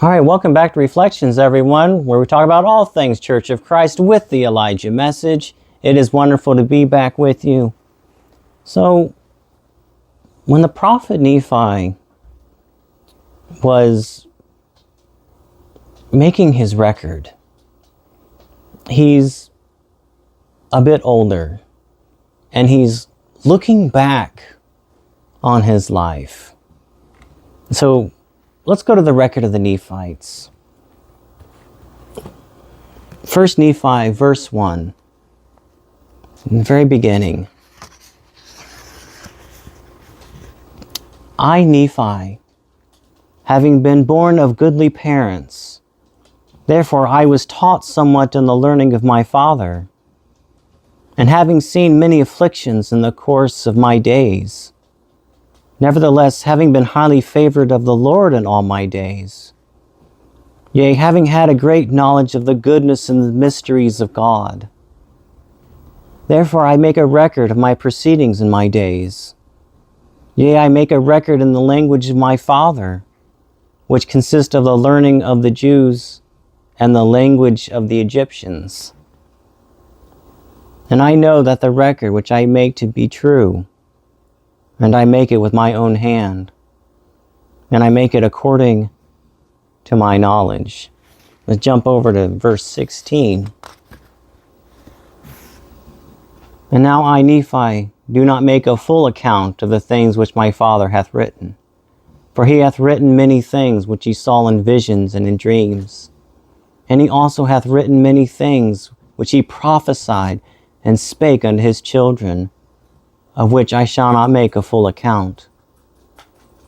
All right, welcome back to Reflections, everyone, where we talk about all things Church of Christ with the Elijah message. It is wonderful to be back with you. So, when the prophet Nephi was making his record, he's a bit older, and he's looking back on his life. So, let's go to the record of the Nephites. 1 Nephi, verse 1, in the very beginning. I, Nephi, having been born of goodly parents, therefore I was taught somewhat in the learning of my father, and having seen many afflictions in the course of my days, nevertheless, having been highly favored of the Lord in all my days, yea, having had a great knowledge of the goodness and the mysteries of God, therefore I make a record of my proceedings in my days. Yea, I make a record in the language of my father, which consists of the learning of the Jews and the language of the Egyptians. And I know that the record which I make to be true, and I make it with my own hand, and I make it according to my knowledge. Let's jump over to verse 16. And now I, Nephi, do not make a full account of the things which my father hath written. For he hath written many things which he saw in visions and in dreams. And he also hath written many things which he prophesied and spake unto his children, of which I shall not make a full account.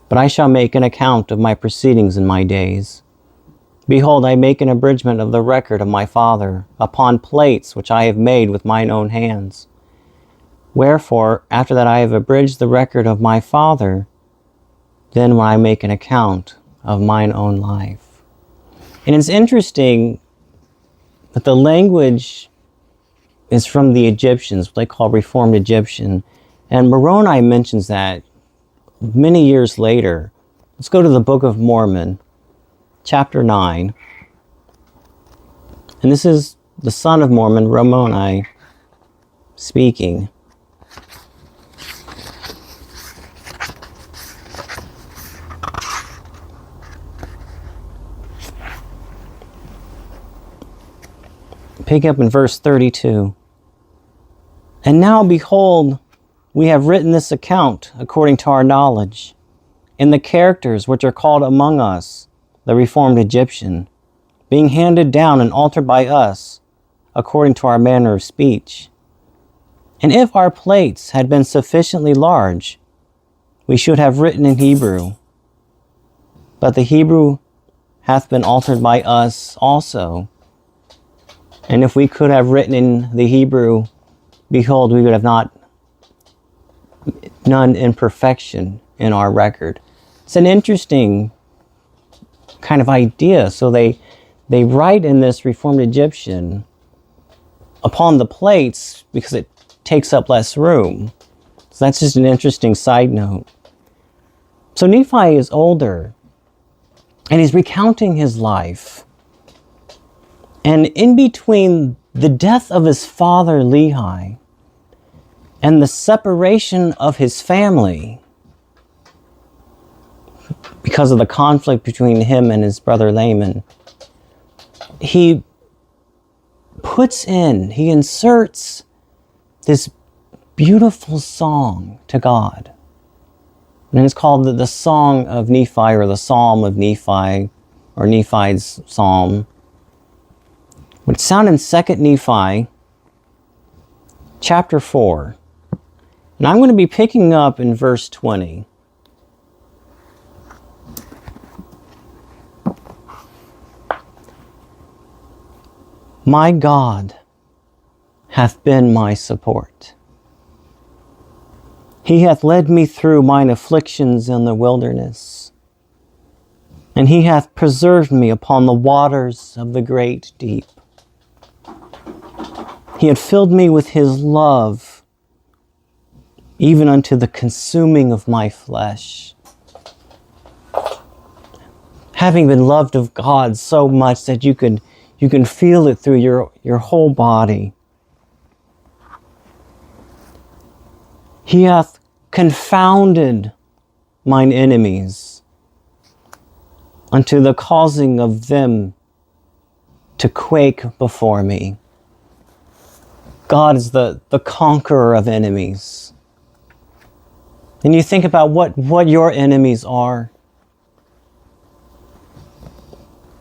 But I shall make an account of my proceedings in my days. Behold, I make an abridgment of the record of my father, upon plates which I have made with mine own hands. Wherefore, after that I have abridged the record of my father, then will I make an account of mine own life. And it's interesting that the language is from the Egyptians, what they call Reformed Egyptian. And Moroni mentions that many years later. Let's go to the Book of Mormon, chapter 9. And this is the son of Mormon, Moroni, speaking. Pick up in verse 32. And now, behold, we have written this account according to our knowledge, in the characters which are called among us, the Reformed Egyptian, being handed down and altered by us, according to our manner of speech. And if our plates had been sufficiently large, we should have written in Hebrew. But the Hebrew hath been altered by us also. And if we could have written in the Hebrew, behold, we would have none imperfection in our record. It's an interesting kind of idea. So they write in this Reformed Egyptian upon the plates because it takes up less room. So that's just an interesting side note. So Nephi is older, and he's recounting his life. And in between the death of his father Lehi and the separation of his family, because of the conflict between him and his brother Laman, he inserts this beautiful song to God. And it's called the Song of Nephi, or the Psalm of Nephi, or Nephi's Psalm. It's found in 2 Nephi, chapter 4. And I'm going to be picking up in verse 20. My God hath been my support. He hath led me through mine afflictions in the wilderness, and he hath preserved me upon the waters of the great deep. He had filled me with his love, even unto the consuming of my flesh. having been loved of God so much that you can feel it through your whole body. He hath confounded mine enemies unto the causing of them to quake before me. God is the conqueror of enemies. And you think about what your enemies are.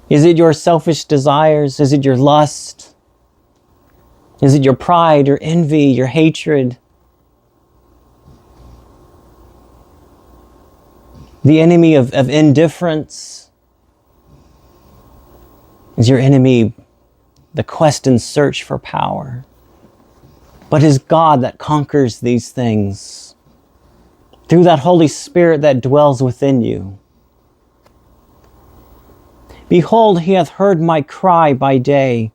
Is it your selfish desires? Is it your lust? Is it your pride, your envy, your hatred? The enemy of indifference? Is your enemy the quest and search for power? But it is God that conquers these things through that Holy Spirit that dwells within you. Behold, he hath heard my cry by day,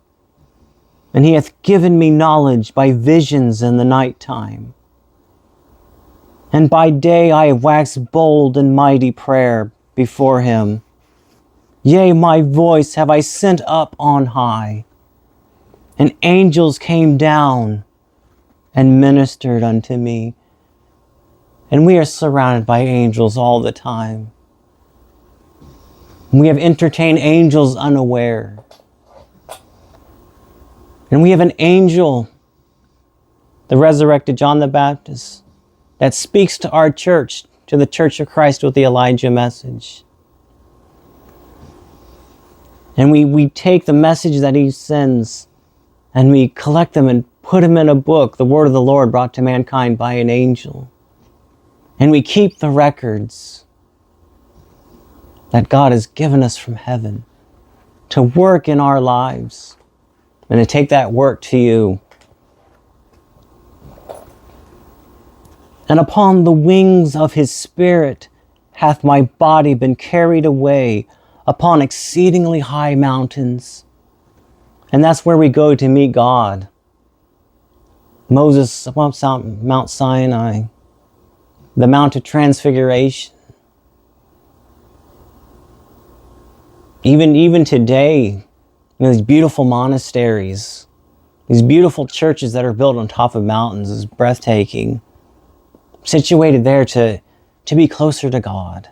and he hath given me knowledge by visions in the night time. And by day I have waxed bold in mighty prayer before him. Yea, my voice have I sent up on high, and angels came down and ministered unto me. And we are surrounded by angels all the time. We have entertained angels unaware. And we have an angel, the resurrected John the Baptist, that speaks to our church, to the Church of Christ with the Elijah message. And we take the message that he sends and we collect them and put them in a book, the word of the Lord brought to mankind by an angel. And we keep the records that God has given us from heaven to work in our lives and to take that work to you. And upon the wings of his Spirit hath my body been carried away upon exceedingly high mountains. And that's where we go to meet God. Moses up Mount Sinai, the Mount of Transfiguration. Even today, these beautiful monasteries, these beautiful churches that are built on top of mountains is breathtaking. Situated there to be closer to God.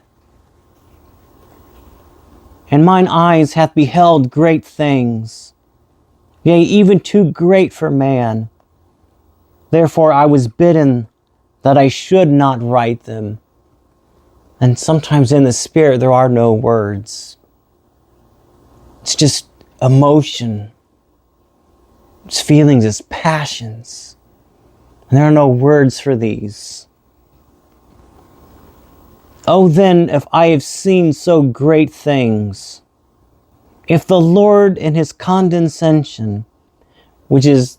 And mine eyes hath beheld great things, yea, even too great for man. Therefore I was bidden that I should not write them. And sometimes in the Spirit there are no words. It's just emotion. It's feelings, it's passions. And there are no words for these. Oh, then, if I have seen so great things, if the Lord in his condescension, which is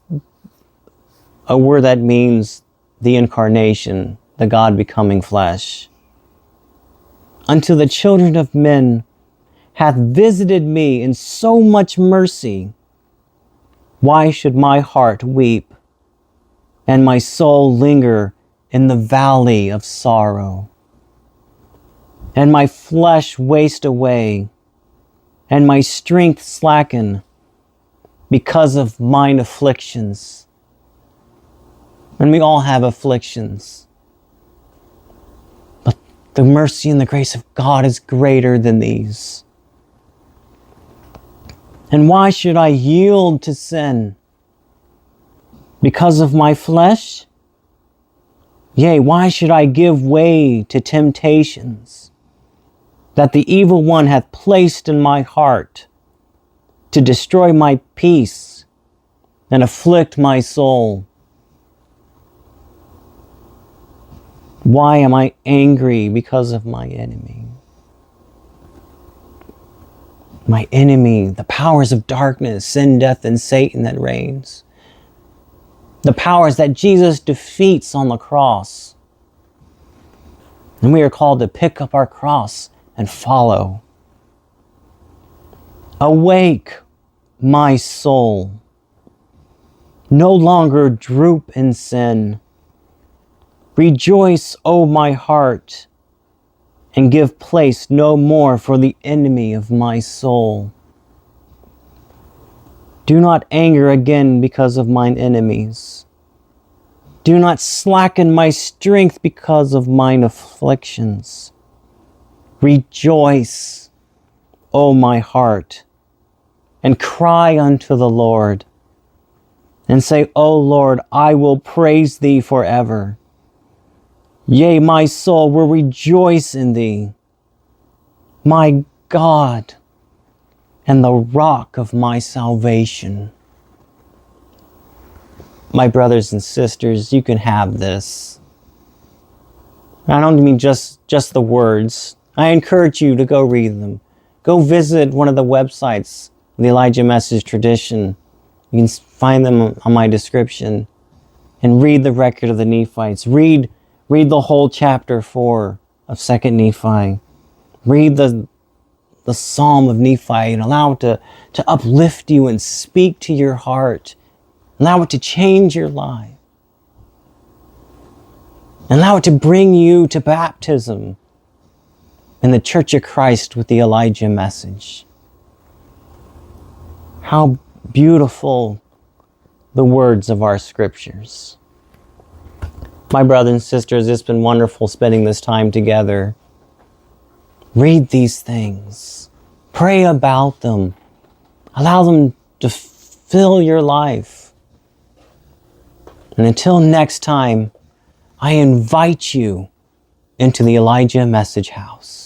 a word that means the incarnation, the God becoming flesh, unto the children of men hath visited me in so much mercy, why should my heart weep and my soul linger in the valley of sorrow? And my flesh waste away, and my strength slacken because of mine afflictions. And we all have afflictions. But the mercy and the grace of God is greater than these. And why should I yield to sin? Because of my flesh? Yea, why should I give way to temptations that the evil one hath placed in my heart to destroy my peace and afflict my soul? Why am I angry because of my enemy? My enemy, the powers of darkness, sin, death, and Satan that reigns. The powers that Jesus defeats on the cross. And we are called to pick up our cross and follow. Awake, my soul. No longer droop in sin. Rejoice, O my heart, and give place no more for the enemy of my soul. Do not anger again because of mine enemies. Do not slacken my strength because of mine afflictions. Rejoice, O my heart, and cry unto the Lord, and say, O Lord, I will praise thee forever. Yea, my soul will rejoice in thee, my God, and the rock of my salvation. My brothers and sisters, you can have this. I don't mean just the words. I encourage you to go read them. Go visit one of the websites, the Elijah Message Tradition. You can find them on my description. And read the record of the Nephites. Read the whole chapter 4 of 2nd Nephi. Read the Psalm of Nephi and allow it to uplift you and speak to your heart. Allow it to change your life. Allow it to bring you to baptism in the Church of Christ with the Elijah message. How beautiful the words of our scriptures. My brothers and sisters, it's been wonderful spending this time together. Read these things. Pray about them. Allow them to fill your life. And until next time, I invite you into the Elijah Message House.